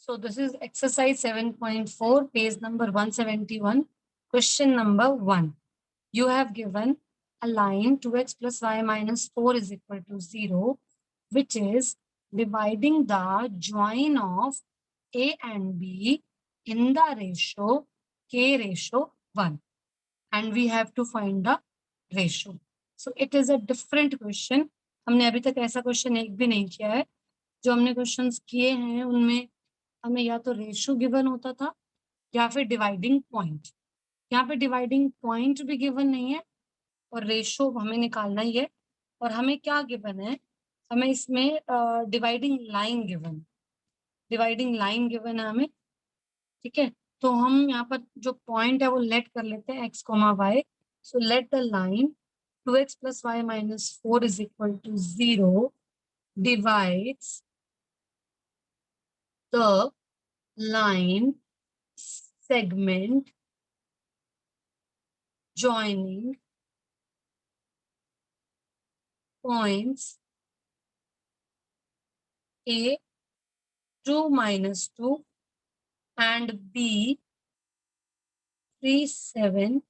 So this is exercise 7.4, page number 171, question number 1. You have given a line 2x plus y minus 4 is equal to 0, which is dividing the join of a and b in the ratio k ratio 1. And we have to find the ratio. So it is a different question. हमने अभी तक ऐसा question एक भी नहीं किया है. जो हमने क्वेश्चंस किए हैं उनमें हमें या तो रेशियो गिवन होता था या फिर डिवाइडिंग पॉइंट. यहाँ पे डिवाइडिंग पॉइंट भी गिवन नहीं है और रेशियो हमें निकालना ही है. और हमें क्या गिवन है, हमें इसमें डिवाइडिंग लाइन गिवन है हमें. ठीक है, तो हम यहाँ पर जो पॉइंट है वो लेट कर लेते हैं x, y. So let the line 2x plus y minus 4 is equal to 0 divides the line segment joining points A 2 minus 2 and B 3 7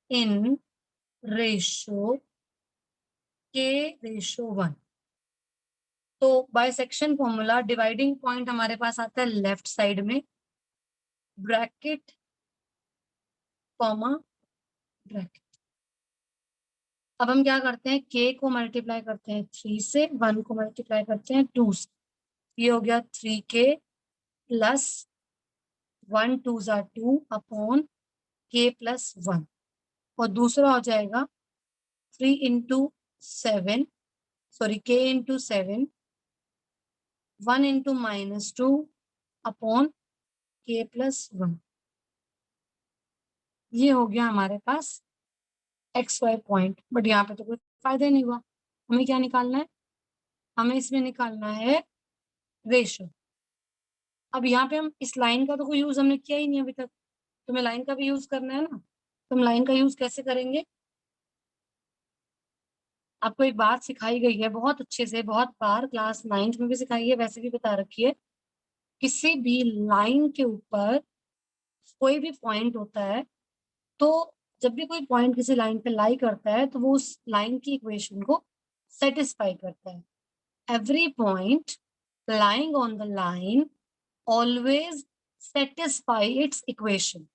in ratio K ratio 1. तो बाइसेक्शन फॉर्मूला डिवाइडिंग पॉइंट हमारे पास आता है left side में, bracket comma bracket. अब हम क्या करते हैं, k को मल्टीप्लाई करते हैं 3 से, 1 को मल्टीप्लाई करते हैं 2 से. ये हो गया 3k प्लस 1 2 ज़ा 2 अपॉन k प्लस 1. और दूसरा हो जाएगा 3 into 7, sorry k into 7, 1 into minus 2 upon k plus 1. ये हो गया हमारे पास एक्स वाई पॉइंट. बट यहाँ पे तो कोई फायदा नहीं हुआ. हमें क्या निकालना है, हमें इसमें निकालना है रेशियो. अब यहाँ पे हम इस लाइन का तो कोई यूज हमने किया ही नहीं अभी तक. तुम्हें लाइन का भी यूज करना है ना. तुम लाइन का यूज कैसे करेंगे, आपको एक बात सिखाई गई है बहुत अच्छे से, बहुत बार क्लास 9th में भी सिखाई है, वैसे भी बता रखी है. किसी भी लाइन के ऊपर कोई भी पॉइंट होता है, तो जब भी कोई पॉइंट किसी लाइन पे लाई करता है तो वो उस लाइन की इक्वेशन को सेटिस्फाई करता है. Every point lying on the line always satisfy its equation.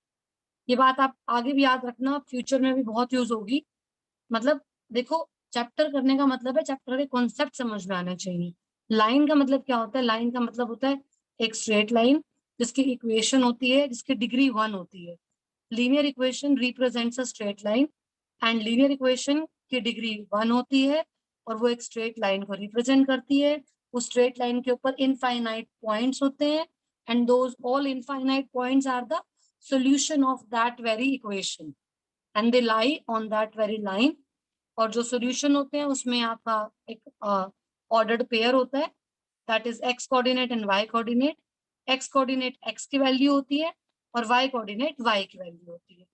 ये बात आप आगे भी याद रखना, फ्यूचर में भी बहुत यूज होगी. मतलब देखो, चैप्टर करने का मतलब है चैप्टर के कॉन्सेप्ट समझ में आना चाहिए. लाइन का मतलब क्या होता है, लाइन का मतलब होता है एक स्ट्रेट लाइन जिसकी इक्वेशन होती है, जिसकी डिग्री 1 होती है. Linear equation represents a straight line and linear equation की डिग्री 1 होती है और वो एक स्ट्रेट लाइन को रिप्रेजेंट करती है. उस स्ट्रेट लाइन के ऊपर इनफाइनाइट पॉइंट्स होते हैं and those all infinite points are the solution of that very equation and they lie on that very line. और जो solution होते हैं उसमें आपका एक ordered pair होता है, that is x coordinate and y coordinate. x coordinate x की वैल्यू होती है और y coordinate y की वैल्यू होती है.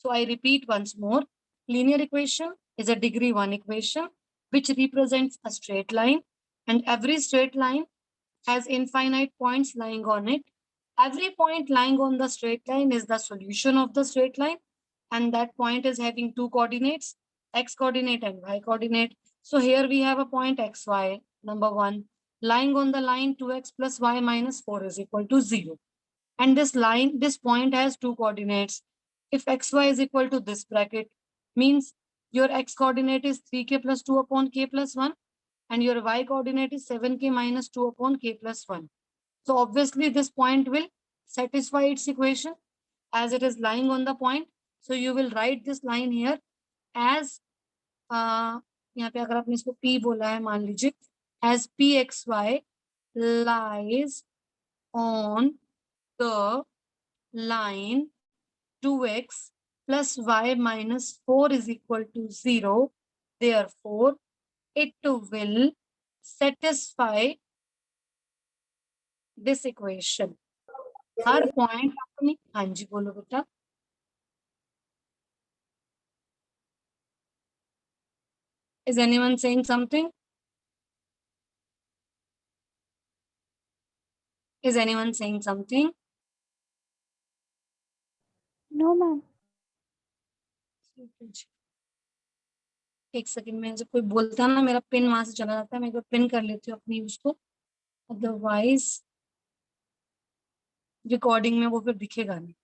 So I repeat once more, linear equation is a degree 1 equation which represents a straight line and every straight line has infinite points lying on it. Every point lying on the straight line is the solution of the straight line and that point is having two coordinates, x coordinate and y coordinate. So here we have a point xy, number 1, lying on the line 2x plus y minus 4 is equal to 0. And this line, this point has two coordinates. If xy is equal to this bracket, means your x coordinate is 3k plus 2 upon k plus 1 and your y coordinate is 7k minus 2 upon k plus 1. So obviously this point will satisfy its equation as it is lying on the point. So you will write this line here as यहाँ पे अगर आपने इसको P बोला है मान लीजिए, as pxy lies on the line 2x plus y minus 4 is equal to 0. Therefore, it will satisfy this equation. Her point अपनी, हाँ जी बोलो बेटा. Is anyone saying something? Is anyone saying something? No, ma'am. एक second में जब कोई बोलता है ना मेरा पिन वहां से चला जाता है, मैं एक बार पिन कर लेती हूँ अपनी उसको, अदरवाइज रिकॉर्डिंग में वो फिर दिखेगा नहीं।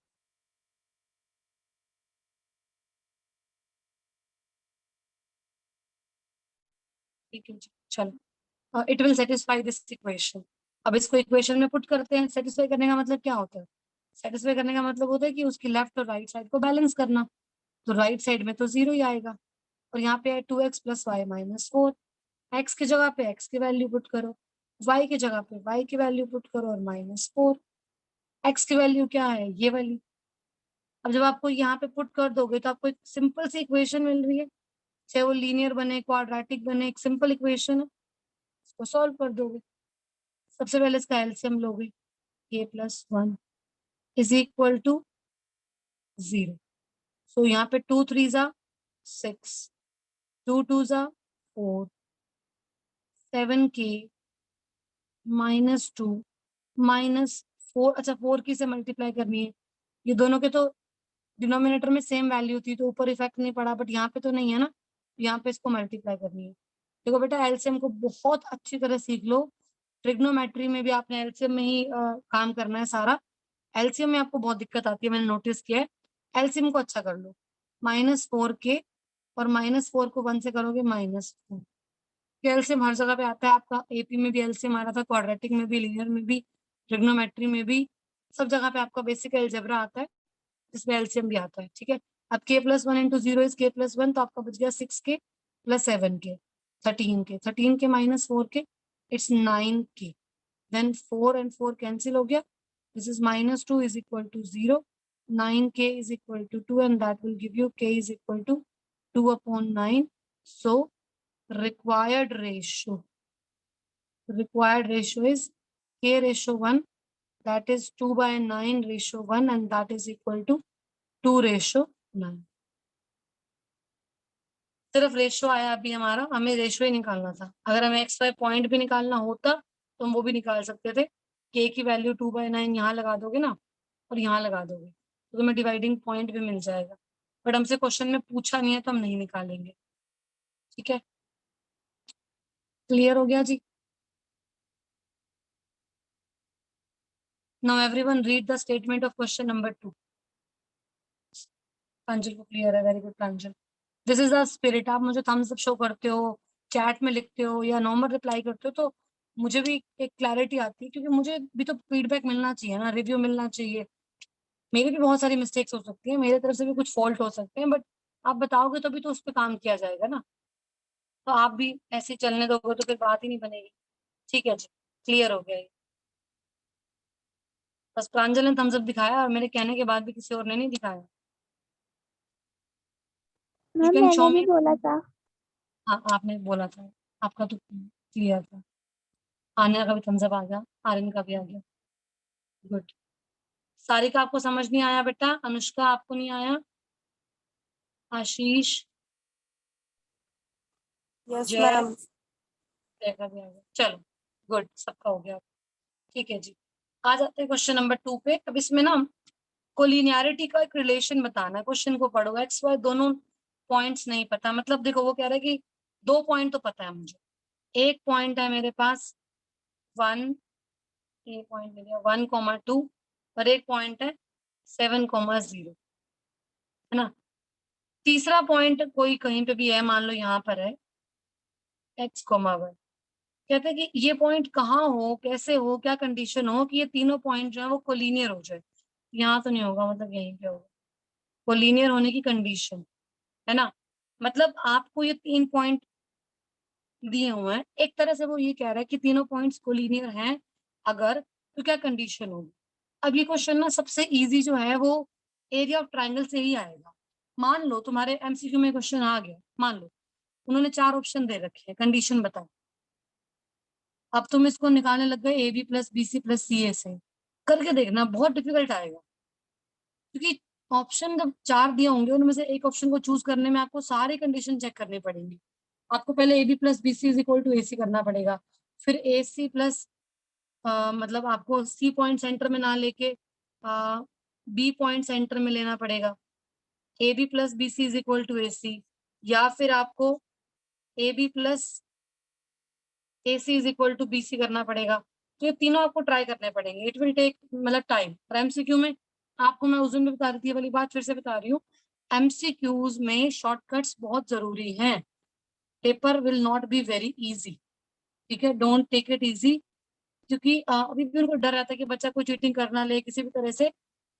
ठीक है जी, चलो। It will satisfy this equation. अब इसको इक्वेशन में पुट करते हैं। सेटिस्फाई करने का मतलब क्या होता है? सेटिस्फाई करने का मतलब होता है कि उसकी लेफ्ट और राइट साइड को बैलेंस करना। तो राइट साइड में तो 0 ही आएगा, और यहाँ पे है 2x + y - 4। x की जगह पे x की वैल्यू पुट करो, y की जगह पे y की वैल्यू पुट करो और -4। x की वैल्यू क्या है? ये वाली। अब जब आपको यहाँ पे पुट कर दोगे तो आपको एक सिंपल सी इक्वेशन मिल रही है, चाहे वो लीनियर बने, क्वाड्रेटिक बने, एक सिंपल इक्वेशन है, इसको सॉल्व कर दोगे। सबसे पहले इसका एलसीएम लोगे, a + 1 = 0। सो यहाँ पे 2 3 ज़ा 6, 2 2 ज़ा 4, 7k -2 -4। अच्छा, 4 की से मल्टीप्लाई करनी है। ये दोनों के तो डिनोमिनेटर में सेम वैल्यू थी तो ऊपर इफेक्ट नहीं पड़ा, बट यहाँ पे तो नहीं है ना, यहाँ पे इसको मल्टीप्लाई करनी है। देखो बेटा, एलसीएम को बहुत अच्छी तरह सीख लो। ट्रिग्नोमेट्री में भी आपने एलसीएम में ही काम करना है सारा। एलसीएम में आपको बहुत दिक्कत आती है, मैंने नोटिस किया है। एलसीएम को अच्छा कर लो। -4k और -4 को 1 से करोगे -4। एलसीएम हर जगह पे आता है आपका। एपी में भी एलसीएम आ रहा था, क्वाड्रेटिक में भी, लीनियर में भी, ट्रिग्नोमेट्री में भी, सब जगह पे आपका बेसिक अलजेब्रा आता है जिसमें एलसीएम भी आता है। ठीक है। अब k + 1 × 0 इज k + 1, तो आपका बच गया 6k + 7k, 13k, 13k - 4k, it's 9k। Then 4 and 4 cancel हो गया, this is -2 = 0, 9k = 2, and that will give you k = 2/9। so required ratio is k/1, that is 2/9/1, and that is equal to 2/9। सिर्फ ratio आया अभी हमारा, हमें ratio ही निकालना था। अगर हमें एक्स वाई पॉइंट भी निकालना होता तो हम वो भी निकाल सकते थे। के की वैल्यू 2/9 यहाँ लगा दोगे ना, और यहाँ लगा दोगे तो तुम्हें डिवाइडिंग पॉइंट भी मिल जाएगा। बट हमसे क्वेश्चन में पूछा नहीं है तो हम नहीं निकालेंगे। ठीक है, क्लियर हो गया जी? Now everyone read the statement of question number 2। Pranjal को क्लियर है? Very good Pranjal. This is the spirit. आप मुझे थम्स अप शो करते हो, चैट में लिखते हो या नॉर्मल रिप्लाई करते हो तो मुझे भी एक क्लैरिटी आती है, क्योंकि मुझे भी तो फीडबैक मिलना चाहिए ना, रिव्यू मिलना चाहिए। मेरी भी बहुत सारी मिस्टेक्स हो सकती है, मेरे तरफ से भी कुछ फॉल्ट हो सकते हैं, बट आप बताओगे तो भी तो उस पर काम किया जाएगा ना। तो आप भी ऐसे ही चलने दोगे तो फिर बात ही नहीं बनेगी। ठीक है जी, क्लियर हो गया ये। बस प्रांजल ने थम्स अप दिखाया और मेरे कहने के बाद भी किसी और ने नहीं दिखाया। यू मैम कैन शो मैंने भी मी। बोला था। हाँ, आपने बोला था, आपका तो क्लियर था। आन्या का भी थम्स अप आ गया, आर्यन का भी आ गया। गुड। सारिका आपको समझ नहीं आया बेटा? अनुष्का आपको नहीं आया? आशीष, यस जय, मैम। जय का भी आ गया। चलो, गुड, सबका हो गया। ठीक है जी, आ जाते हैं क्वेश्चन नंबर 2 पे। अब इसमें ना कोलिनियरिटी का एक रिलेशन बताना है। क्वेश्चन को पढ़ो, एक्स वाई दोनों पॉइंट्स नहीं पता, मतलब देखो वो कह रहा है कि 2 पॉइंट तो पता है मुझे। एक पॉइंट है मेरे पास 1, ये पॉइंट ले लिया 1,2, और एक पॉइंट है 7,0, है ना। तीसरा पॉइंट कोई कहीं पे भी है, मान लो यहाँ पर है x,y। कहते हैं कि ये पॉइंट कहाँ हो, कैसे हो, क्या कंडीशन हो कि ये तीनों पॉइंट जो है वो कोलिनियर हो जाए। यहाँ तो नहीं होगा, मतलब यहीं पे होगा कोलिनियर होने की कंडीशन, है ना। मतलब आपको ये 3 पॉइंट दिए हुए हैं, एक तरह से वो ये कह रहा है कि तीनों पॉइंट्स कोलिनियर हैं अगर, तो क्या कंडीशन होगी। अब ये क्वेश्चन ना सबसे इजी जो है वो एरिया ऑफ ट्राइंगल से ही आएगा। मान लो तुम्हारे एमसीक्यू में क्वेश्चन आ गया, मान लो उन्होंने 4 ऑप्शन दे रखे हैं, कंडीशन बताओ। अब तुम इसको निकालने लग गए AB + BC + CA से, करके देखना बहुत डिफिकल्ट आएगा, क्योंकि ऑप्शन जब 4 दिए होंगे उनमें से एक ऑप्शन को चूज करने में आपको सारी कंडीशन चेक करनी पड़ेंगी। आपको पहले AB + BC = AC करना पड़ेगा, फिर AC + मतलब आपको सी पॉइंट सेंटर में ना लेके बी पॉइंट सेंटर में लेना पड़ेगा। A B plus B C is equal to A C, या फिर आपको A B plus A C is equal to B C करना पड़ेगा। तो ये तीनों आपको ट्राई करने पड़ेंगे। इट विल टेक मतलब टाइम। और एमसीक्यू में आपको मैं उस दिन भी बता रही थी, ये वाली बात फिर से बता रही हूँ, एमसीक्यूज में शॉर्टकट्स बहुत जरूरी हैं। Paper will not be very easy, ठीक है, डोंट टेक इट इजी। क्योंकि अभी भी उनको डर रहता है कि बच्चा कोई चीटिंग करना ले किसी भी तरह से।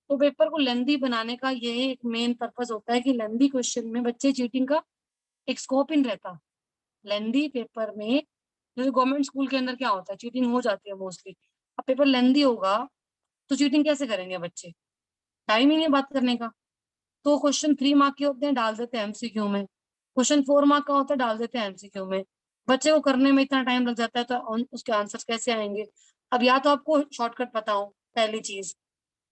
तो पेपर को लेंदी बनाने का ये एक मेन पर्पस होता है कि लेंदी क्वेश्चन में बच्चे चीटिंग का एक स्कोप इन रहता। लेंदी पेपर में, जैसे गवर्नमेंट स्कूल के अंदर क्या होता है, चीटिंग हो जाती है मोस्टली। अब पेपर लेंदी होगा तो चीटिंग कैसे करेंगे बच्चे, टाइम ही नहीं है बात करने का। तो क्वेश्चन 3 मार्क के होते हैं, डाल देते हैं एमसीक्यू में। क्वेश्चन 4 मार्क का होता है, डाल देते हैं एमसीक्यू में। बच्चे को करने में इतना टाइम लग जाता है तो उसके आंसर्स कैसे आएंगे। अब या तो आपको शॉर्टकट पता हो पहली चीज,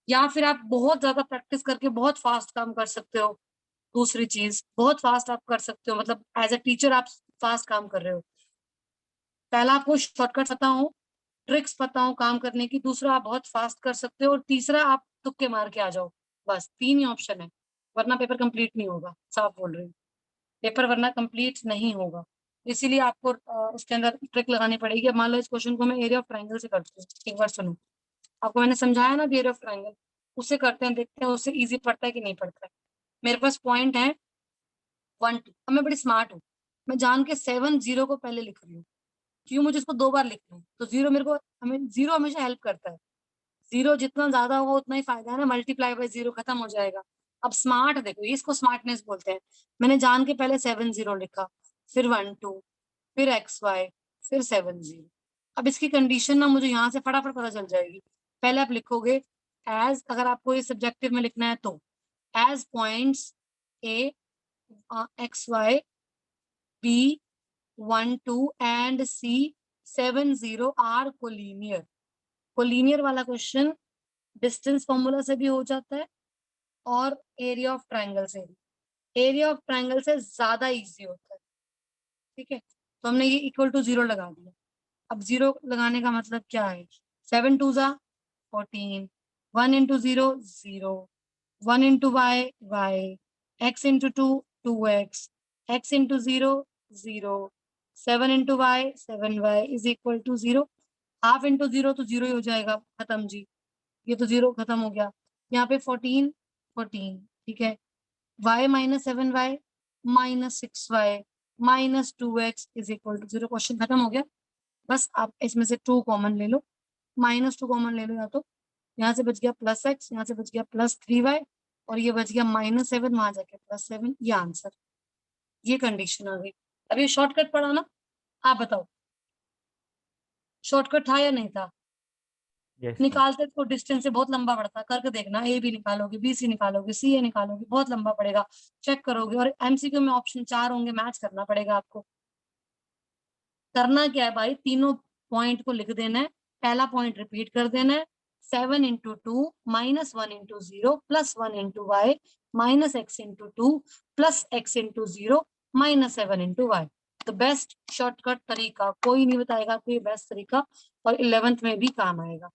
या फिर आप बहुत ज्यादा प्रैक्टिस करके बहुत फास्ट काम कर सकते हो। दूसरी चीज, बहुत फास्ट आप कर सकते हो, मतलब एज अ टीचर आप फास्ट काम कर रहे हो। पहला आपको शॉर्टकट पता हो, ट्रिक्स पता हो काम करने की, दूसरा आप बहुत फास्ट कर सकते हो, और तीसरा आप तुक्के मार के आ जाओ। बस 3 ही ऑप्शन है, वरना पेपर कंप्लीट नहीं होगा, साफ बोल रही हूँ। पेपर वरना कंप्लीट नहीं होगा। इसीलिए आपको उसके अंदर ट्रिक लगानी पड़ेगी। अब मान लो इस क्वेश्चन को मैं एरिया ऑफ ट्राइंगल से करती हूँ, एक बार सुनो। आपको मैंने समझाया ना एरिया ऑफ ट्राइंगल, उससे करते हैं, देखते हैं उससे इजी पड़ता है कि नहीं पड़ता है। मेरे पास पॉइंट है 1 2। अब मैं बड़ी स्मार्ट हूँ, मैं जान के 7 0 को पहले लिख रही हूँ, क्यों मुझे इसको 2 बार लिखना है। तो जीरो मेरे को, हमें जीरो हमेशा हेल्प करता है। जीरो जितना ज्यादा होगा उतना ही फायदा है ना, मल्टीप्लाई बाय जीरो खत्म हो जाएगा। अब स्मार्ट देखो, इसको स्मार्टनेस बोलते हैं। मैंने जान के पहले 7 0 लिखा, फिर 1 2, फिर एक्स वाई, फिर 7 0। अब इसकी कंडीशन ना मुझे यहाँ से फटाफट पता चल जाएगी। पहले आप लिखोगे एज, अगर आपको ये सब्जेक्टिव में लिखना है तो as points A x y B 1 2 and C 7 0 are collinear. Collinear वाला क्वेश्चन डिस्टेंस फॉर्मूला से भी हो जाता है और एरिया ऑफ ट्राइंगल से भी। एरिया ऑफ ट्राइंगल से ज्यादा इजी होता है, ठीक है। तो हमने ये इक्वल टू 0 लगा दिया। अब 0 लगाने का मतलब क्या है, 7 2 जा 14, 1 into 0 0, 1 into y y, x into 2 2x, x into 0 0, 7 into y 7y is equal to 0। Half into 0 तो 0 ही हो जाएगा, खत्म जी। ये तो 0 खत्म हो गया। यहाँ पे 14 14, ठीक है। y minus 7y minus 6y minus 2x is equal to 0। Question खत्म हो गया। बस आप इसमें से 2 कॉमन ले लो, -2 कॉमन ले लो, या तो यहाँ से बच गया प्लस एक्स, यहाँ से बच गया +3y, और ये बच गया -7, वहां जाके +7। ये आंसर, ये कंडीशन आ गई। अब ये शॉर्टकट पढ़ा ना, आप बताओ शॉर्टकट था या नहीं था। Yes ma'am. निकालते तो डिस्टेंस से बहुत लंबा पड़ता, करके देखना, ए बी निकालोगे, बी सी निकालोगे, सी ए निकालोगे, बहुत लंबा पड़ेगा। चेक करोगे, और एमसीक्यू में ऑप्शन 4 होंगे, मैच करना पड़ेगा आपको। करना क्या है भाई, तीनों पॉइंट को लिख देना है, पहला पॉइंट रिपीट कर देना है, 7 into 2 -1 into 0 +1 into y -x into 2 +x into 0 -7 into y. तो बेस्ट शॉर्टकट तरीका कोई नहीं बताएगा आपको, ये बेस्ट तरीका, और 11th में भी काम आएगा।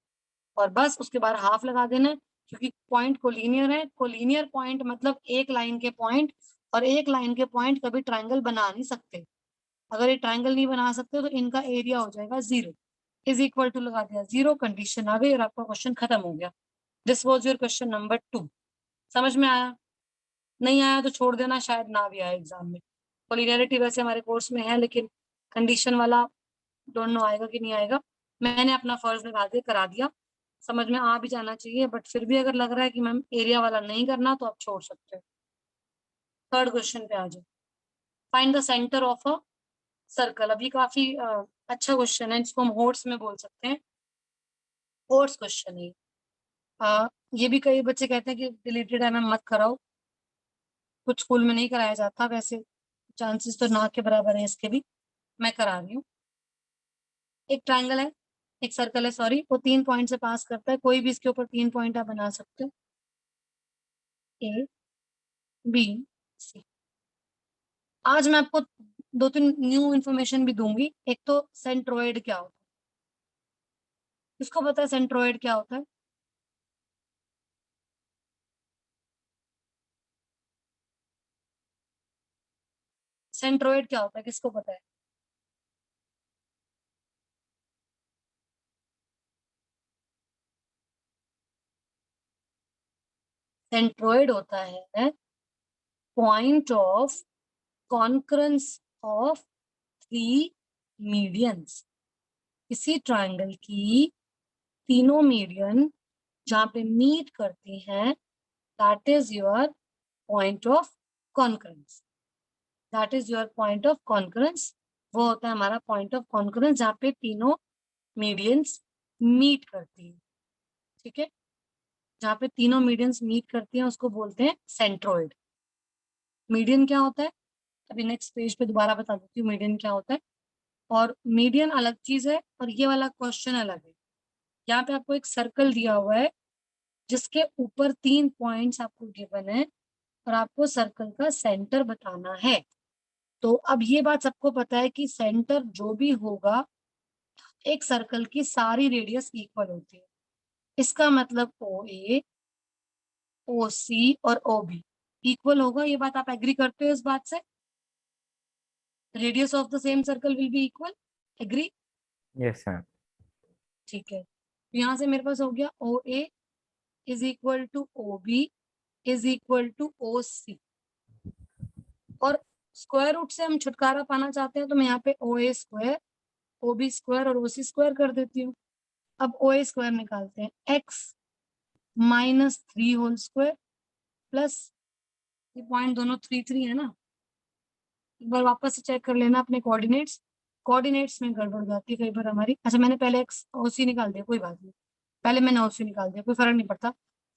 और बस उसके बाद हाफ लगा देना है, क्योंकि पॉइंट कोलिनियर है। कोलिनियर पॉइंट मतलब एक लाइन के पॉइंट, और एक लाइन के पॉइंट कभी ट्राइंगल बना नहीं सकते। अगर ये ट्राइंगल नहीं बना सकते तो इनका एरिया हो जाएगा 0। इज इक्वल टू लगा दिया, 0 कंडीशन आ गई और आपका क्वेश्चन खत्म हो गया। This was your question number 2। समझ में आया, नहीं आया तो छोड़ देना, शायद ना भी आए एग्जाम में। कोलिनियरिटी वैसे हमारे कोर्स में है, लेकिन कंडीशन वाला डोंट नो आएगा कि नहीं आएगा। मैंने अपना फर्ज निभा दिया, करा दिया, समझ में आ भी जाना चाहिए। बट फिर भी अगर लग रहा है कि मैम एरिया वाला नहीं करना, तो आप छोड़ सकते हो। थर्ड क्वेश्चन पे आ जाओ। Find the centre of a circle. अभी काफी अच्छा क्वेश्चन है, जिसको हम होर्स में बोल सकते हैं। होर्स क्वेश्चन है। ये भी कई बच्चे कहते हैं कि डिलीटेड है, मैम मत कराओ, कुछ स्कूल में नहीं कराया जाता वैसे, चांसेस तो ना के बराबर है इसके भी। मैं करा रही हूँ। एक ट्राइंगल है, एक सर्कल है, सॉरी, वो 3 पॉइंट से पास करता है। कोई भी इसके ऊपर 3 पॉइंट आप बना सकते हो, ए बी सी। आज मैं आपको 2 3 न्यू इन्फॉर्मेशन भी दूंगी। एक तो सेंट्रोइड क्या होता किसको पता है सेंट्रोइड क्या होता है? सेंट्रोइड क्या होता है, किसको पता है? सेंट्रोइड होता है point of concurrence of three medians. किसी ट्रायंगल की तीनों मीडियन जहां पे मीट करती हैं, that is your point of concurrence. That is your point of concurrence. वो होता है हमारा पॉइंट ऑफ कॉन्करेंस जहाँ पे तीनों मीडियंस मीट करती हैं। ठीक है, जहाँ पे तीनों मीडियंस मीट करती हैं उसको बोलते हैं सेंट्रोइड। मीडियन क्या होता है, अभी नेक्स्ट पेज पे दोबारा बता देती हूँ मीडियन क्या होता है। और मीडियन अलग चीज है और ये वाला क्वेश्चन अलग है। यहाँ पे आपको एक सर्कल दिया हुआ है जिसके ऊपर 3 पॉइंट्स आपको गिवन है और आपको सर्कल का सेंटर बताना है। तो अब ये बात सबको पता है कि सेंटर जो भी होगा, एक सर्कल की सारी रेडियस इक्वल होती है। इसका मतलब ओ ए, ओ सी और ओ बी इक्वल होगा। ये बात आप एग्री करते हो इस बात से? Radius of the same circle will be equal, agree? Yes ma'am. ठीक है, तो यहाँ से मेरे पास हो गया O A is equal to O B is equal to O C. और स्क्वायर रूट से हम छुटकारा पाना चाहते हैं तो मैं यहाँ पे ओ ए स्क्वायर, ओ बी स्क्वायर और ओ सी स्क्वायर कर देती हूँ। अब ओ ए स्क्वायर निकालते हैं, एक्स -3 होल स्क्वायर प्लस, ये पॉइंट दोनों 3 3 है ना, एक बार वापस से चेक कर लेना अपने कोऑर्डिनेट्स। कोऑर्डिनेट्स में गड़बड़ हो जाती है कई बार हमारी। अच्छा, मैंने पहले एक्स ओ सी निकाल दिया, कोई बात नहीं, पहले मैंने ओ सी निकाल दिया, कोई फर्क नहीं पड़ता।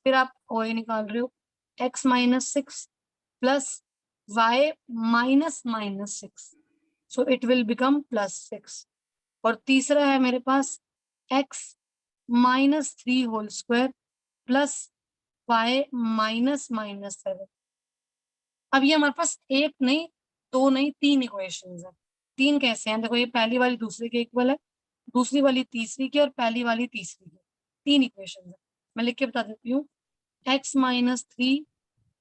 फिर आप ओ ए निकाल रहे हो, x -6 plus y -6, so it will become +6। और तीसरा है मेरे पास x -3 whole square plus y -7। अब ये हमारे पास एक नहीं, दो नहीं, 3 इक्वेशंस है। 3 कैसे हैं, देखो ये पहली वाली दूसरे के इक्वल है, दूसरी वाली तीसरी की और पहली वाली तीसरी की। 3 इक्वेशन है, मैं लिख के बता देती हूँ। X -3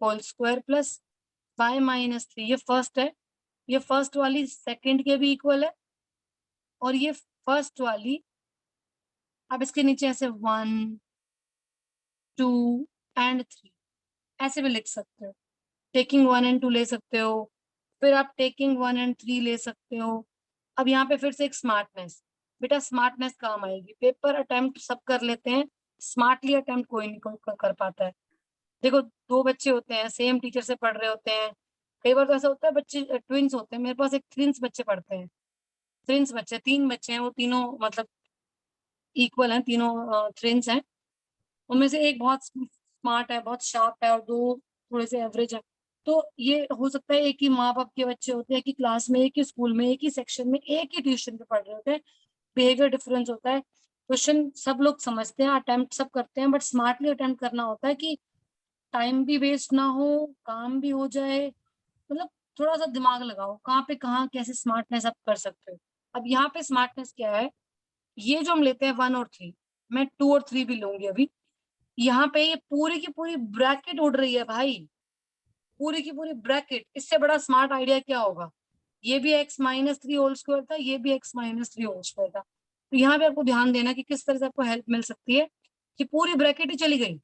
whole square plus y -3, ये फर्स्ट है, ये फर्स्ट वाली सेकंड के भी इक्वल है और ये फर्स्ट वाली, अब इसके नीचे ऐसे 1 2 एंड 3 ऐसे भी लिख सकते हो। टेकिंग 1 एंड 2 ले सकते हो, फिर आप टेकिंग 1 एंड 3 ले सकते हो। अब यहाँ पे फिर से एक स्मार्टनेस, बेटा स्मार्टनेस काम आएगी। पेपर अटेम्प्ट सब कर लेते हैं, स्मार्टली अटेम्प्ट कोई नहीं कर पाता है। देखो, 2 बच्चे होते हैं, सेम टीचर से पढ़ रहे होते हैं, कई बार तो ऐसा होता है बच्चे ट्विंस होते हैं। मेरे पास एक ट्विंस बच्चे पढ़ते हैं, ट्विंस बच्चे 3 बच्चे हैं, वो तीनों मतलब इक्वल हैं, तीनों ट्विंस हैं। उनमें से एक बहुत स्मार्ट है, बहुत शार्प है, और 2 थोड़े से एवरेज है। तो ये हो सकता है एक ही माँ बाप के बच्चे होते हैं, एक ही क्लास में, एक ही स्कूल में, एक ही सेक्शन में, एक ही ट्यूशन पे पढ़ रहे होते हैं, बिहेवियर डिफरेंस होता है। क्वेश्चन सब लोग समझते हैं, अटेम्प्ट सब करते हैं, बट स्मार्टली अटेम्प्ट करना होता है कि टाइम भी वेस्ट ना हो, काम भी हो जाए। मतलब थोड़ा सा दिमाग लगाओ, कहाँ पे कहाँ कैसे स्मार्टनेस आप कर सकते हो। अब यहाँ पे स्मार्टनेस क्या है, ये जो हम लेते हैं 1 और 3, मैं 2 और 3 भी लूंगी अभी। यहाँ पे ये पूरी की पूरी ब्रैकेट उड़ रही है भाई, पूरी की पूरी ब्रैकेट। इससे बड़ा स्मार्ट आइडिया क्या होगा? ये भी एक्स -3 होल स्क्वायर था, ये भी एक्स -3 होल स्क्वायर था। तो यहाँ पे आपको ध्यान देना कि किस तरह से आपको हेल्प मिल सकती है कि पूरी ब्रैकेट ही चली गई।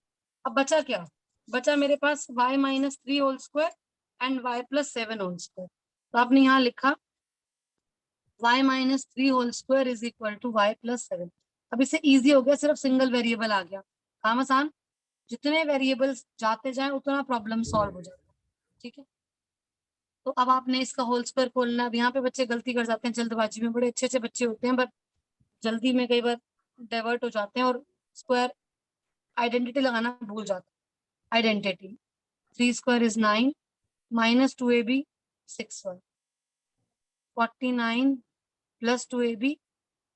अब बचा क्या? बचा मेरे पास y -3 whole square and y +7 whole square. तो आपने यहाँ लिखा y -3 whole square is equal to y +7। अब इससे इजी हो गया, सिर्फ सिंगल वेरिएबल आ गया, काम आसान। जितने वेरिएबल्स जाते जाए उतना प्रॉब्लम सॉल्व हो जाता है। ठीक है, तो अब आपने इसका होल स्क्वायर खोलना। अब यहाँ पे बच्चे गलती कर जाते हैं जल्दबाजी में, बड़े अच्छे अच्छे बच्चे होते हैं, बट जल्दी में कई बार डाइवर्ट हो जाते हैं और स्क्वायर आइडेंटिटी लगाना भूल जाते हैं। Identity 3 square is 9 -2ab 6y, 49 +2ab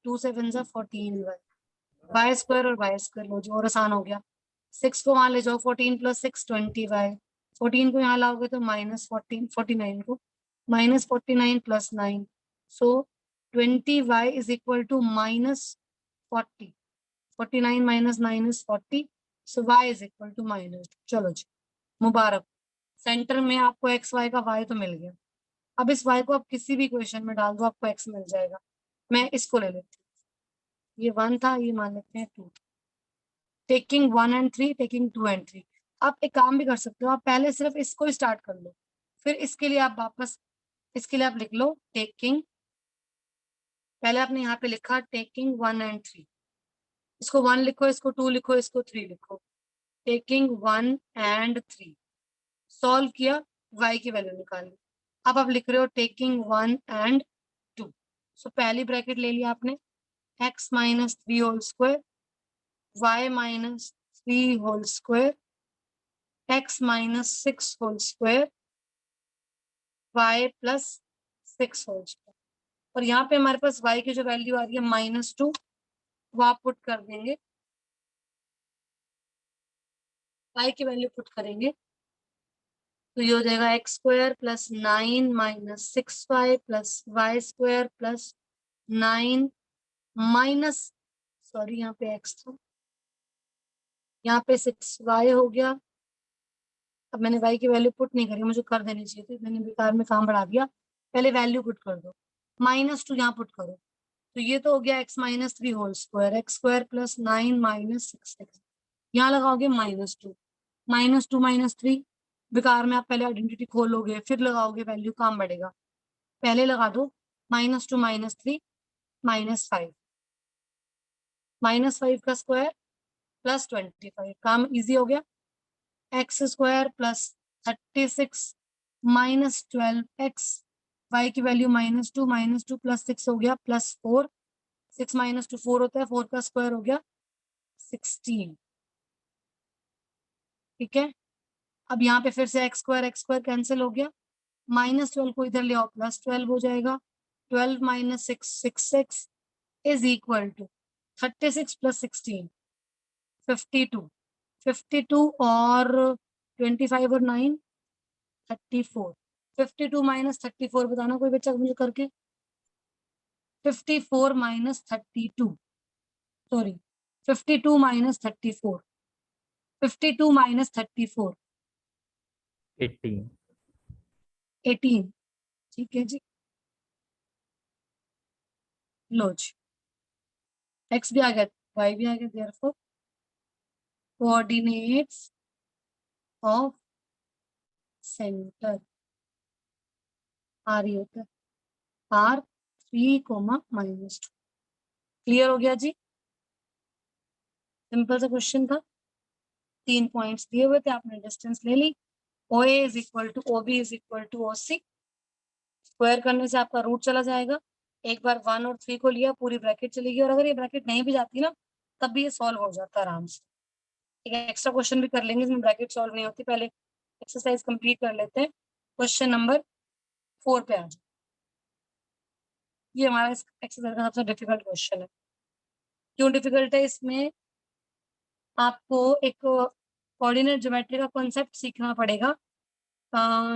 2 7 14y, y square और वाई स्क्वायर लो जो, और आसान हो गया। 6 को वहां ले जाओ, 14 + 6 20y, 14 को यहाँ लाओगे तो -14, 49 को -49 + 9, so 20y is equal to -40। 49 minus 9 is 40. So y is equal to -2. चलो जी, मुबारक, सेंटर में आपको एक्स वाई का y तो मिल गया। अब इस y को आप किसी भी इक्वेशन में डाल दो, आपको x मिल जाएगा। मैं इसको ले लेती हूँ, ये 1 था, ये मान लेते हैं 2। Taking 1 and 3, taking 2 and 3। आप एक काम भी कर सकते हो, आप पहले सिर्फ इसको स्टार्ट कर लो, फिर इसके लिए आप वापस, इसके लिए आप लिख लो टेकिंग, पहले आपने यहाँ पे लिखा टेकिंग 1 and 3, इसको 1 लिखो, इसको 2 लिखो, इसको 3 लिखो, टेकिंग 1 and 3, सॉल्व किया, y की वैल्यू निकाली। अब आप लिख रहे हो टेकिंग 1 and 2। सो पहली ब्रैकेट ले लिया आपने, x minus 3 whole square, y minus 3 whole square, x minus 6 whole square, y plus 6 whole square. और यहाँ पे हमारे पास y की जो वैल्यू आ रही है -2, वो आप पुट कर देंगे, y की वैल्यू पुट करेंगे तो ये हो जाएगा x square plus 9 minus 6y plus y square plus 9 minus, sorry यहाँ पे x था, यहाँ पे 6y हो गया। अब मैंने y की वैल्यू पुट नहीं करी, मुझे कर देनी चाहिए थी, मैंने बेकार में काम बढ़ा दिया। पहले वैल्यू पुट कर दो, -2 यहाँ पुट करो, तो ये तो हो गया x minus 3 whole square, x square plus 9 minus 6x, यहाँ लगाओगे -2, -2 -3, बेकार में आप पहले आइडेंटिटी खोलोगे फिर लगाओगे वैल्यू, काम बढ़ेगा। पहले लगा दो -2 -3 -5, -5 का स्क्वायर प्लस 25, काम इजी हो गया। X square plus 36 minus 12x, y की वैल्यू -2 प्लस 6 हो गया प्लस 4, 6 - 2 4 होता है, 4 का स्क्वायर हो गया 16। ठीक है, अब यहाँ पे फिर से एक्स स्क्वायर कैंसिल हो गया, -12 को इधर ले आओ, +12 हो जाएगा, 12 - 6 6x इज इक्वल टू 36 + 16 52, 52 और 25 और 9 34, 52 - 34 बताना कोई बच्चा मुझे करके, 54 - 32, सॉरी 52 - 34, 52 - 34 18। 18। ठीक है जी, लो जी, एक्स भी आ गया, वाई भी आ गया, therefore coordinates of centre are, ये होता है R3, -2। क्लियर हो गया जी, सिंपल सा क्वेश्चन था, 3 पॉइंट्स दिए हुए थे, आपने डिस्टेंस ले ली, OA is equal to OB is equal to OC, square करने से आपका रूट चला जाएगा, एक बार 1 और 3 को लिया, पूरी ब्रैकेट चलेगी, और अगर ये ब्रैकेट नहीं भी जाती ना तब भी ये सॉल्व हो जाता है आराम से। एक एक्स्ट्रा क्वेश्चन भी कर लेंगे इसमें ब्रैकेट सॉल्व नहीं होती, पहले एक्सरसाइज कंप्लीट कर लेते हैं। क्वेश्चन नंबर 4 पे आ जाए, ये हमारा इस एक्सरसाइज का सबसे डिफिकल्ट क्वेश्चन है। क्यों डिफिकल्ट है, इसमें आपको एक कोऑर्डिनेट ज्योमेट्री का कॉन्सेप्ट सीखना पड़ेगा,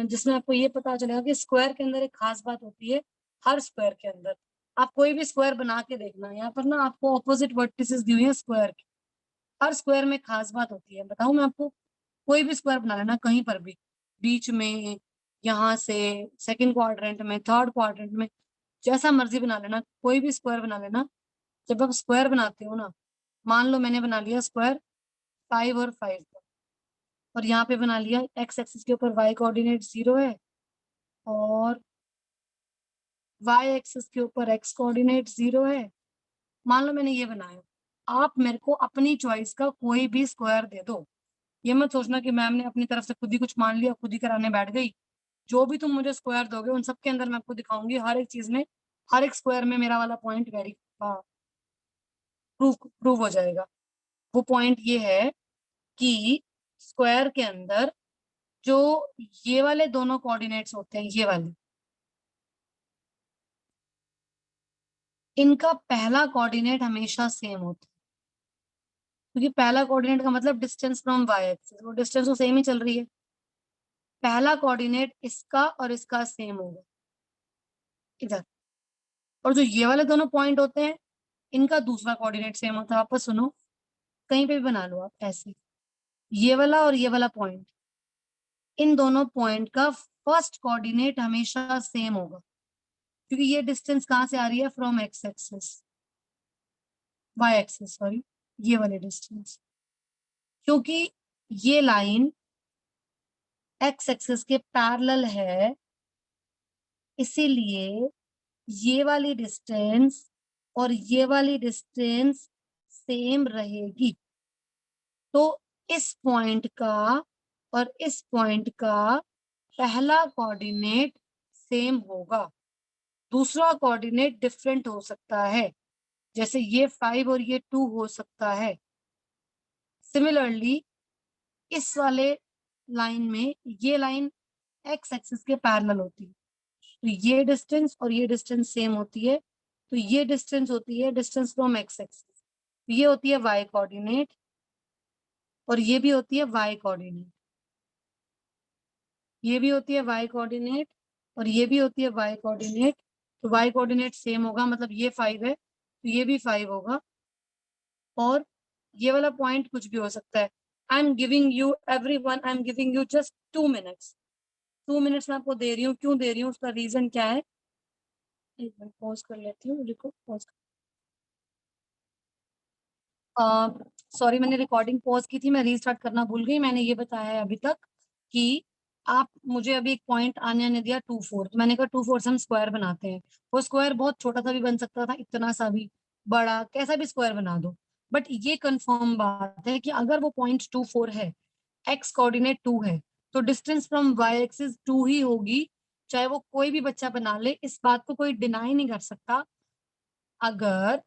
जिसमें आपको ये पता चलेगा कि स्क्वायर के अंदर एक खास बात होती है, हर स्क्वायर के अंदर आप कोई भी स्क्वायर बना के देखना, यहाँ पर ना आपको ऑपोजिट वर्टिसेस दी हुई है स्क्वायर की, हर स्क्वायर में खास बात होती है, बताऊं मैं आपको, कोई भी स्क्वायर बना लेना कहीं पर भी, बीच में, यहाँ से सेकंड क्वाड्रेंट में, थर्ड क्वाड्रेंट में, जैसा मर्जी बना लेना, कोई भी स्क्वायर बना लेना। जब आप स्क्वायर बनाते हो ना, मान लो मैंने बना लिया स्क्वायर 5 और 5 का, और यहाँ पे बना लिया एक्स एक्सिस के ऊपर y कोऑर्डिनेट 0 है और y एक्सिस के ऊपर x कोऑर्डिनेट 0 है, मान लो मैंने ये बनाया, आप मेरे को अपनी चॉइस का कोई भी स्क्वायर दे दो, ये मत सोचना कि मैम ने अपनी तरफ से खुद ही कुछ मान लिया, खुद ही कराने बैठ गई, जो भी तुम मुझे स्क्वायर दोगे उन सबके अंदर मैं आपको दिखाऊंगी, हर एक चीज में, हर एक स्क्वायर में मेरा वाला पॉइंट वेरी प्रूव हो जाएगा। वो पॉइंट ये है कि स्क्वायर के अंदर जो ये वाले दोनों कोऑर्डिनेट्स होते हैं, ये वाले, इनका पहला कोऑर्डिनेट हमेशा सेम होता है, क्योंकि पहला कोऑर्डिनेट का मतलब डिस्टेंस फ्रॉम वाई एक्सिस, वो डिस्टेंस तो सेम ही चल रही है, पहला कोऑर्डिनेट इसका और इसका सेम होगा इधर, और जो ये वाले दोनों पॉइंट होते हैं इनका दूसरा कोऑर्डिनेट सेम होता है। वापस सुनो, कहीं पे भी बना लो आप ऐसे, ये वाला और ये वाला पॉइंट, इन दोनों पॉइंट का फर्स्ट कोऑर्डिनेट हमेशा सेम होगा, क्योंकि ये डिस्टेंस कहाँ से आ रही है, from x axis, y axis sorry, ये वाले डिस्टेंस, क्योंकि ये लाइन एक्स एक्सिस के पैरेलल है, इसीलिए ये वाली डिस्टेंस और ये वाली डिस्टेंस सेम रहेगी। तो इस पॉइंट का और इस पॉइंट का पहला कोऑर्डिनेट सेम होगा, दूसरा कोऑर्डिनेट डिफरेंट हो सकता है, जैसे ये 5 और ये 2 हो सकता है। सिमिलरली इस वाले लाइन में ये लाइन एक्स एक्सिस के पैरेलल होती है, तो ये डिस्टेंस और ये डिस्टेंस सेम होती है, तो ये डिस्टेंस होती है डिस्टेंस फ्रॉम एक्स एक्सिस, तो ये होती है वाई कोऑर्डिनेट और ये भी होती है वाई कोऑर्डिनेट, ये भी होती है वाई कोऑर्डिनेट और ये भी होती है वाई कोऑर्डिनेट, तो वाई कोऑर्डिनेट सेम होगा, मतलब ये 5 है तो ये भी 5 होगा, और ये वाला पॉइंट कुछ भी हो सकता है। I am giving you everyone, I am giving you just 2 minutes, 2 minutes मैं आपको दे रही हूँ, क्यों दे रही हूँ उसका रीजन क्या है, एक मिनट पॉज कर लेती हूँ, रुको पॉज। सॉरी मैंने रिकॉर्डिंग पॉज की थी, मैं रीस्टार्ट करना भूल गई। मैंने ये बताया है अभी तक कि आप मुझे अभी एक पॉइंट आने दिया 2 4, तो मैंने कहा 2 4 से हम स्क्वायर बनाते हैं, वो स्क्वायर बहुत छोटा सा भी बन सकता था, इतना सा भी, बड़ा, कैसा भी स्क्वायर बना दो, बट ये कंफर्म बात है कि अगर वो पॉइंट 2 4 है, एक्स कोऑर्डिनेट 2 है, तो डिस्टेंस फ्रॉम वाई एक्सिस 2 ही होगी, चाहे वो कोई भी बच्चा बना ले, इस बात को कोई डिनाई नहीं कर सकता। अगर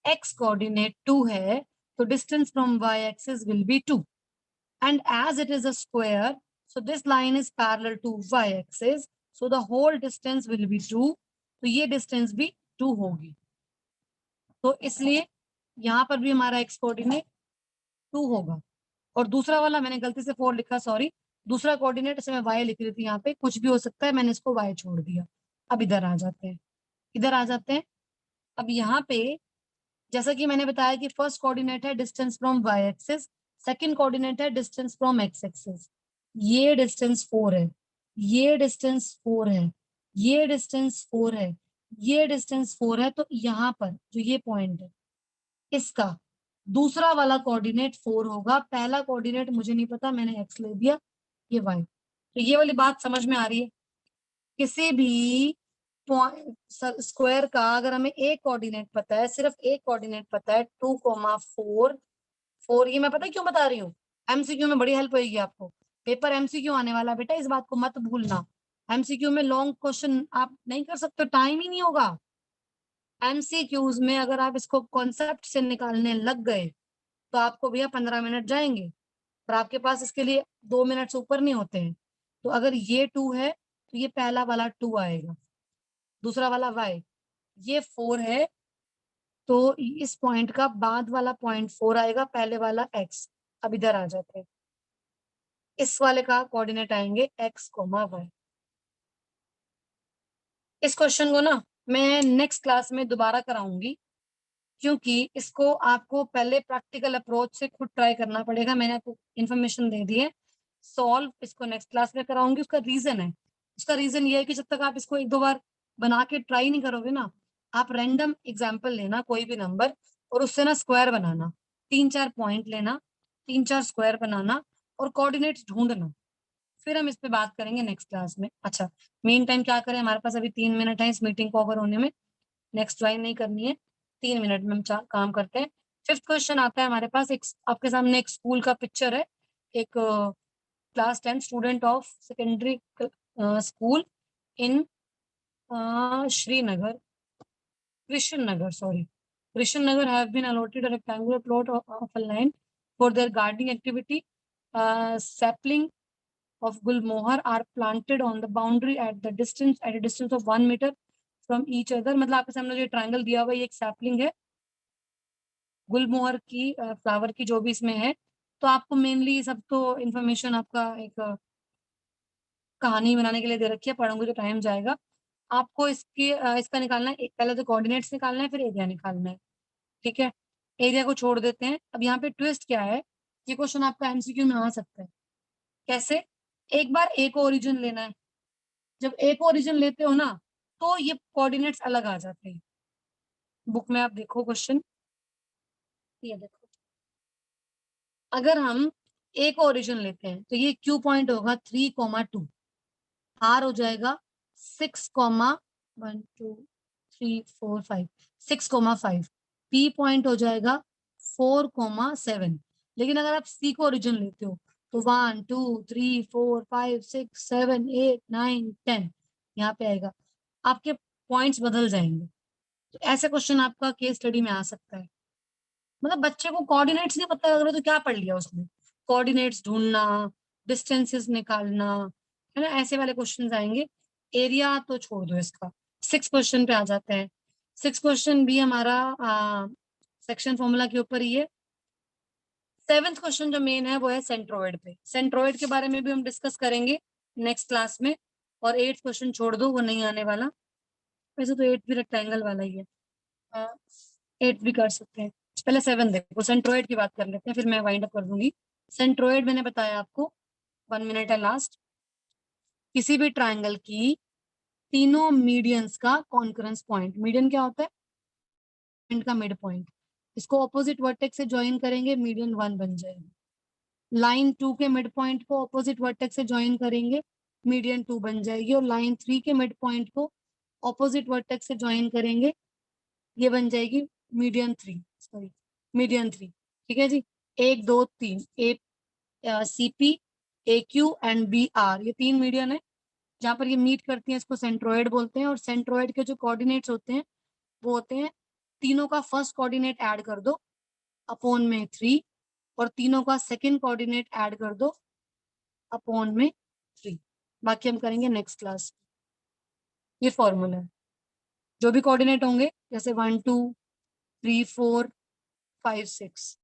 x coordinate 2 है तो distance from y axis will be 2, and as it is a square, so this line is parallel to y axis, so the whole distance will be 2, तो ये distance भी 2 होगी, तो इसलिए यहाँ पर भी हमारा x कोऑर्डिनेट 2 होगा। और दूसरा वाला मैंने गलती से 4 लिखा, सॉरी, दूसरा कोऑर्डिनेट इसे मैं y लिख रही थी, यहाँ पे कुछ भी हो सकता है, मैंने इसको y छोड़ दिया। अब इधर आ जाते हैं, इधर आ जाते हैं। अब यहाँ पे जैसा कि मैंने बताया कि फर्स्ट कोऑर्डिनेट है distance from y axis, second coordinate है डिस्टेंस फ्रॉम एक्स एक्सिस, ये डिस्टेंस 4 है, ये डिस्टेंस 4 है, ये डिस्टेंस 4 है, ये डिस्टेंस 4 है, तो यहाँ पर जो ये पॉइंट है इसका दूसरा वाला कोऑर्डिनेट 4 होगा, पहला कोऑर्डिनेट मुझे नहीं पता, मैंने एक्स ले दिया, ये वाई। तो ये वाली बात समझ में आ रही है, किसी भी स्क्वायर का अगर हमें एक कोऑर्डिनेट पता है, सिर्फ एक कोऑर्डिनेट पता है 2,4, 4, ये मैं पता है क्यों बता रही हूँ, एमसीक्यू में बड़ी हेल्प होगी आपको, पेपर एमसीक्यू आने वाला बेटा, इस बात को मत भूलना। एमसीक्यू में लॉन्ग क्वेश्चन आप नहीं कर सकते, टाइम ही नहीं होगा। एमसीक्यूज में अगर आप इसको कॉन्सेप्ट से निकालने लग गए तो आपको भैया 15 मिनट जाएंगे, और आपके पास इसके लिए 2 मिनट से ऊपर नहीं होते हैं। तो अगर ये 2 है तो ये पहला वाला 2 आएगा, दूसरा वाला y, ये 4 है तो इस पॉइंट का बाद वाला पॉइंट 4 आएगा, पहले वाला x। अब इधर आ जाते हैं, इस वाले का कोऑर्डिनेट आएंगे x, y। इस क्वेश्चन को ना मैं नेक्स्ट क्लास में दोबारा कराऊंगी, क्योंकि इसको आपको पहले प्रैक्टिकल अप्रोच से खुद ट्राई करना पड़ेगा, मैंने आपको इन्फॉर्मेशन दे दी है। सॉल्व इसको नेक्स्ट क्लास में कराऊंगी, उसका रीजन है, उसका रीजन ये है कि जब तक आप इसको 1 2 बार बना के ट्राई नहीं करोगे ना, आप रैंडम एग्जाम्पल लेना कोई भी नंबर और उससे ना स्क्वायर बनाना, 3 4 पॉइंट लेना, 3 4 स्क्वायर बनाना और कोऑर्डिनेट्स ढूंढना, फिर हम इस पे बात करेंगे नेक्स्ट क्लास में। अच्छा, मेन टाइम क्या करें, हमारे पास अभी 3 मिनट है इस मीटिंग को ओवर होने में, नेक्स्ट ज्वाइन नहीं करनी है, 3 मिनट में हम काम करते हैं। फिफ्थ क्वेश्चन आता है हमारे पास, एक आपके सामने एक स्कूल का पिक्चर है, एक class 10 student of secondary school in Srinagar, Krishna Nagar, sorry, Krishna Nagar have been allotted a rectangular plot of a land for their gardening activity. Sapling of gulmohar are planted on the boundary at a distance of 1 meter from each other। मतलब आपके सामने जो triangle दिया हुआ है ये एक sapling है गुलमोहर की, फ्लावर की जो भी इसमें है। तो आपको मेनली सब तो इन्फॉर्मेशन आपका एक कहानी बनाने के लिए दे रखी है, पढ़ोगे तो टाइम जाएगा। आपको इसका निकालना है, पहले तो कोऑर्डिनेट्स निकालना है, फिर एरिया निकालना है, ठीक है। एरिया को छोड़ देते हैं। अब यहाँ पे ट्विस्ट क्या है, ये क्वेश्चन आपका एमसीक्यू में आ सकता है। कैसे? एक बार ए को ओरिजिन लेना है, जब ए को ओरिजिन लेते हो ना तो ये कोऑर्डिनेट्स अलग आ जाते हैं। बुक में आप देखो क्वेश्चन, ये देखो, अगर हम ए को ओरिजिन लेते हैं तो ये क्यू पॉइंट होगा 3,2, आर हो जाएगा 6,1 2 3 4 5 6,5, पी पॉइंट हो जाएगा 4,7। लेकिन अगर आप सी को ओरिजिन लेते हो तो 1 2 3 4 5 6 7 8 9 10 यहाँ पे आएगा, आपके पॉइंट्स बदल जाएंगे। तो ऐसे क्वेश्चन आपका केस स्टडी में आ सकता है। मतलब बच्चे को कोऑर्डिनेट्स नहीं पता लग रहा तो क्या पढ़ लिया उसने, कोऑर्डिनेट्स ढूंढना, डिस्टेंसेस निकालना, है ना, ऐसे वाले क्वेश्चन आएंगे। एरिया तो छोड़ दो इसका। 6 क्वेश्चन पे आ जाते हैं। 6 क्वेश्चन भी हमारा सेक्शन फॉर्मूला के ऊपर ही है। 7th क्वेश्चन जो मेन है वो है सेंट्रोइड पे। सेंट्रोइड के बारे में भी हम डिस्कस करेंगे नेक्स्ट क्लास में। और 8th क्वेश्चन छोड़ दो, वो नहीं आने वाला। वैसे तो 8 भी रेक्टेंगल वाला ही है, 8 भी कर सकते हैं। पहले 7 देखो, सेंट्रोइड की बात कर लेते हैं, फिर मैं वाइंड अप कर दूंगी। सेंट्रोइड मैंने बताया आपको, 1 मिनट है लास्ट। किसी भी ट्राइंगल की तीनों मीडियंस का कॉन्करेंस पॉइंट, मीडियन क्या होता है? का मिड पॉइंट, इसको ऑपोजिट वर्टेक्स से ज्वाइन करेंगे, मीडियन 1 बन जाएगी। लाइन 2 के मिड पॉइंट को ऑपोजिट वर्टेक्स से ज्वाइन करेंगे, मीडियन 2 बन जाएगी। और लाइन 3 के मिड पॉइंट को ऑपोजिट वर्टेक्स से ज्वाइन करेंगे, ये बन जाएगी मीडियन 3, सॉरी मीडियन 3। ठीक है जी, 1 2 3, A CP, A Q and B R, ये 3 मीडियन है। जहां पर ये मीट करती हैं इसको सेंट्रोइड बोलते हैं। और सेंट्रोइड के जो कोऑर्डिनेट्स होते हैं वो होते हैं, तीनों का फर्स्ट कोऑर्डिनेट ऐड कर दो अपॉन में 3, और तीनों का सेकंड कोऑर्डिनेट ऐड कर दो अपॉन में 3। बाकी हम करेंगे नेक्स्ट क्लास। ये फॉर्मूला है, जो भी कोऑर्डिनेट होंगे जैसे 1 2 3 4 5 6